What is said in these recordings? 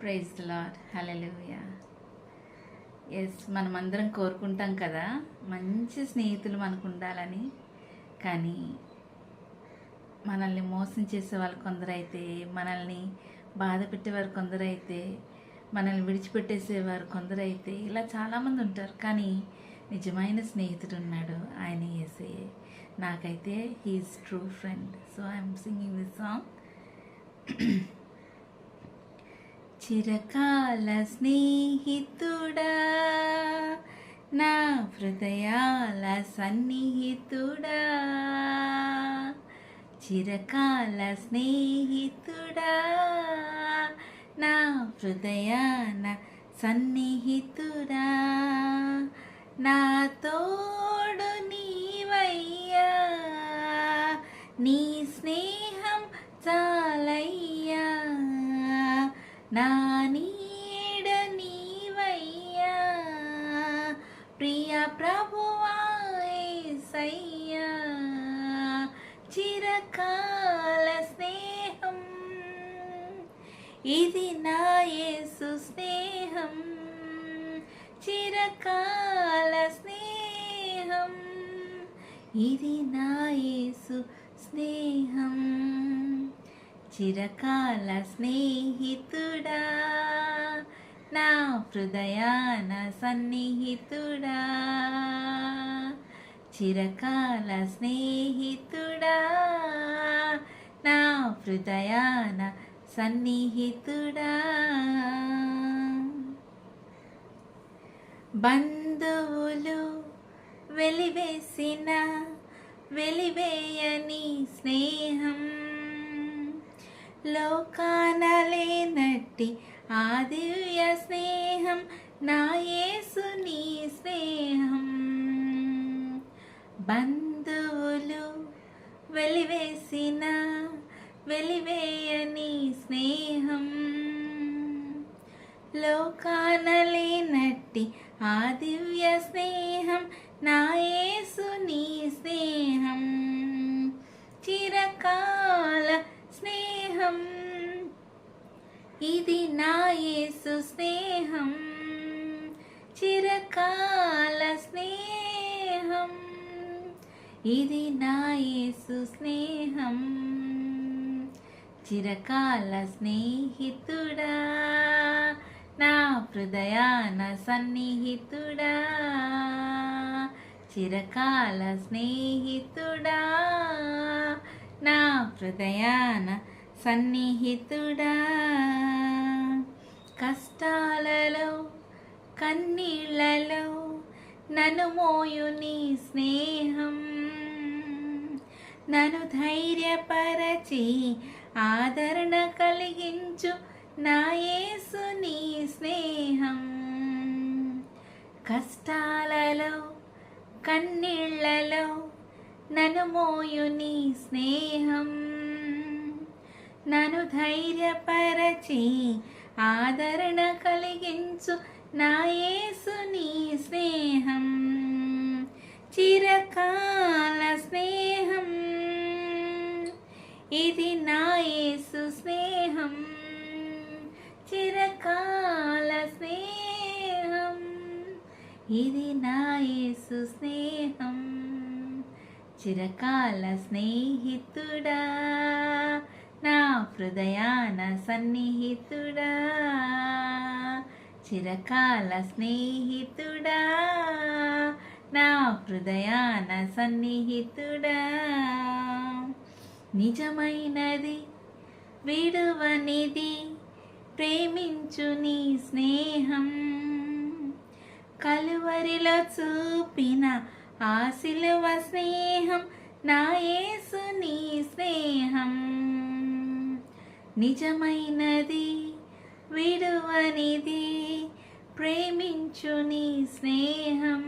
Praise the lord. హల్లెలూయా. మనమందరం కోరుకుంటాం కదా, మంచి స్నేహితులు మనకు ఉండాలని. కానీ మనల్ని మోసం చేసే వాళ్ళు కొందరైతే, మనల్ని బాధ పెట్టేవారు కొందరైతే, మనల్ని విడిచిపెట్టేసేవారు కొందరైతే, ఇలా చాలామంది ఉంటారు. కానీ నిజమైన స్నేహితుడు ఉన్నాడు, ఆయన యేసయ్యే. నాకైతే he is true friend. So I'm singing this song. చిరకాల స్నేహితుడా, నా హృదయాల సన్నిహితుడా, చిరకాల స్నేహితుడా, నా హృదయాన సన్నిహితుడా, నా తోడు నీవయ్యా, నీ స్నేహం చాలయ్యా, నా నీడ నీవయ్యా, ప్రియ ప్రభువా యేసయ్యా, చిరకాల స్నేహం ఇది నా యేసు స్నేహం, చిరకాల స్నేహం ఇది నా యేసు స్నేహం, చిరకాల స్నేహితుడా, నా హృదయాన సన్నిహితుడా, చిరకాల స్నేహితుడా, నా హృదయాన సన్నిహితుడా. బంధువులు వెలివేసిన వెలివేయని స్నేహం, లోకాన లేనట్టి ఆ దివ్య స్నేహం, నా యేసుని స్నేహం. బంధువులు వెలివేసిన వెలివేయని స్నేహం, లోకాన లేనట్టి ఆ దివ్య స్నేహం, నా యేసుని స్నేహం, చిరకాల స్నేహం ఇది నా యేసు స్నేహం, చిరకాల స్నేహం ఇది నా యేసు స్నేహం, చిరకాల స్నేహితుడా, నా హృదయాన సన్నిహితుడా, చిరకాల స్నేహితుడా, నా హృదయాన సన్నిహితుడా. కష్టాలలో కన్నీళ్లలో నన్ను మోయు నీ స్నేహం, నన్ను ధైర్యపరచి ఆదరణ కలిగించు నా యేసుని స్నేహం. కష్టాలలో కన్నీళ్లలో నన్ను మోయు నీ స్నేహం, నన్ను ధైర్యపరచి ఆదరణ కలిగించు నా యేసుని స్నేహం, చిరకాల స్నేహం ఇది నా యేసు స్నేహం, చిరకాల స్నేహం ఇది నా యేసు స్నేహం, చిరకాల స్నేహితుడా, నా హృదయాన సన్నిహితుడా, చిరకాల స్నేహితుడా, నా హృదయాన సన్నిహితుడా. నిజమైనది విడువనిది ప్రేమించు నీ స్నేహం, కలువరిలో చూపిన ఆ సిలువ స్నేహం, నా యేసుని స్నేహం. నిజమైనది విడువనిది ప్రేమించు నీ స్నేహం,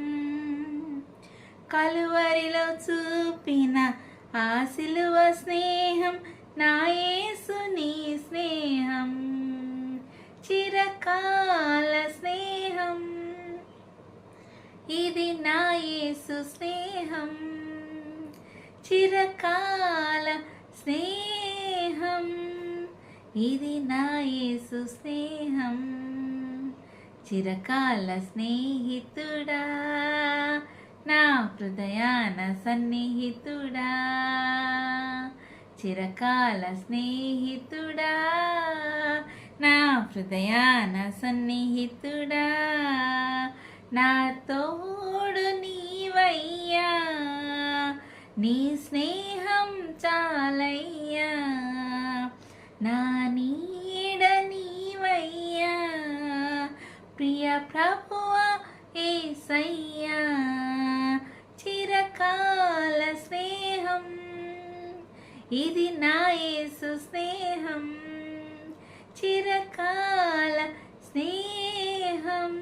కలువరిలో చూపిన ఆ సిలువ స్నేహం, నా యేసుని స్నేహం, చిరకాల స్నేహం ఇది నా యేసు స్నేహం, చిరకాల స్నేహం ఇది నా యేసు స్నేహం, చిరకాల స్నేహితుడా, నా హృదయాన సన్నిహితుడా, చిరకాల స్నేహితుడా, నా హృదయాన సన్నిహితుడా, నా తోడు నీవయ్యా, నీ స్నేహం చాలయ్యా, నా నీడ నీవయ్యా, ప్రియ ప్రభువా యేసయ్యా, చిరకాల స్నేహం, ఇది నా యేసు స్నేహం, చిరకాల స్నేహం,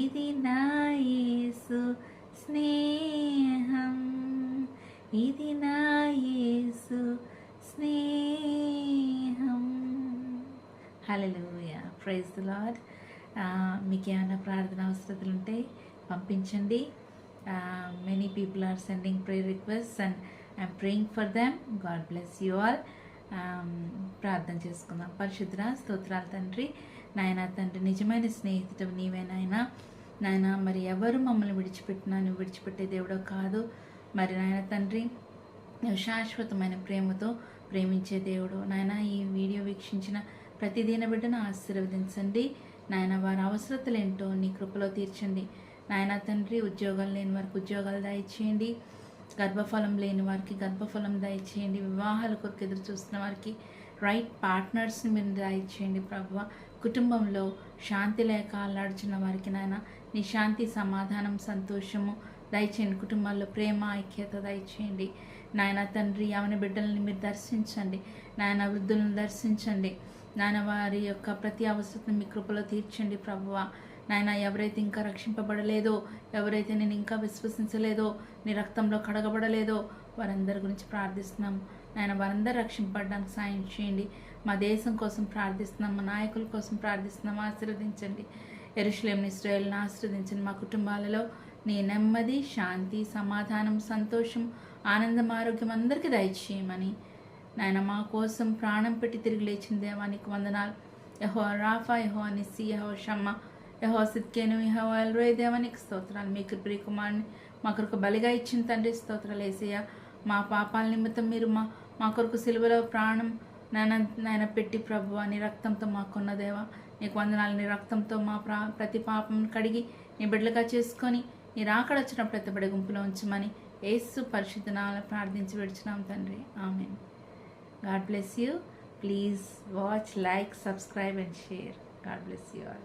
ఇది నా యేసు స్నేహం, ఇది నా యేసు స్నేహం. Hallelujah, praise the Lord. మీకు ఏమైనా ప్రార్థన అవసరతలు ఉంటే పంపించండి. Many people are sending prayer request and I'm praying for them. God bless you all. ప్రార్థన చేసుకుందాం. పరిశుద్ధ స్తోత్రాలు తండ్రి. నాయన తండ్రి, నిజమైన స్నేహితుడు నీవే నాయన. నాయన మరి ఎవరు మమ్మల్ని విడిచిపెట్టినా నువ్వు విడిచిపెట్టే దేవుడో కాదు. మరి నాయన తండ్రి, నువ్వు శాశ్వతమైన ప్రేమతో ప్రేమించే దేవుడు నాయన. ఈ వీడియో వీక్షించిన ప్రతి దీన బిడ్డను ఆశీర్వదించండి నాయన. వారి అవసరతలు ఏంటో నీ కృపలో తీర్చండి నాయన తండ్రి. ఉద్యోగాలు లేని వారికి ఉద్యోగాలు దయచేయండి. గర్భఫలం లేని వారికి గర్భఫలం దయచేయండి. వివాహాల కొరకు ఎదురు చూస్తున్న వారికి రైట్ పార్ట్నర్స్ని మీరు దయచేయండి ప్రభువ. కుటుంబంలో శాంతి లేక అల్లాడుచున్న వారికి నాయన నీ శాంతి, సమాధానం, సంతోషము దయచేయండి. కుటుంబాల్లో ప్రేమ, ఐక్యత దయచేయండి నాయన తండ్రి. యవన బిడ్డలని మీరు దర్శించండి నాయన. వృద్ధులను దర్శించండి నాయన. వారి యొక్క ప్రతి అవసరతను మీ కృపలో తీర్చండి ప్రభువ నాయన. ఎవరైతే ఇంకా రక్షింపబడలేదో, ఎవరైతే నేను ఇంకా విశ్వసించలేదో, నీ రక్తంలో కడగబడలేదో వారందరి గురించి ప్రార్థిస్తున్నాం నాయన. వారందరూ రక్షింపబడడానికి సాయం చేయండి. మా దేశం కోసం ప్రార్థిస్తున్నాం, మా నాయకుల కోసం ప్రార్థిస్తున్నాం. ఆశీర్వదించండి. యెరూషలేముని, ఇశ్రాయేలును ఆశీర్వదించండి. మా కుటుంబాలలో నీ నెమ్మది, శాంతి, సమాధానం, సంతోషం, ఆనందం, ఆరోగ్యం అందరికీ దయచేయమని నాయన. మా కోసం ప్రాణం పెట్టి తిరిగి లేచిన దేవానికి వందనాలు. యెహోవా రాఫా, యెహోవా నిస్సి, యెహోవా షమ్మా, యెహోవా సిద్కేను, యెహోవా ఎల్రోయి దేవానికి స్తోత్రాలు. మీకు ప్రియకుమారుని మా కొరకు బలిగా ఇచ్చిన తండ్రి స్తోత్రాలు యేసయ్య. మా పాపాల నిమిత్తం మీరు మా కొరకు సిలువలో ప్రాణం నాయన పెట్టి ప్రభువ నీ రక్తంతో మాకున్న దేవా నీకు వందనాలు. నీ రక్తంతో మా ప్రతి పాపం కడిగి నీ బిడ్డలుగా చేసుకొని నీ రాకడ వచ్చినప్పుడు ఎత్తబడే గుంపులో ఉంచమని యేసు పరిశుద్ధ నామములో ప్రార్థించి విడిచినాం తండ్రి. ఆమేన్. God bless you. Please watch, like, subscribe and share. God bless you all.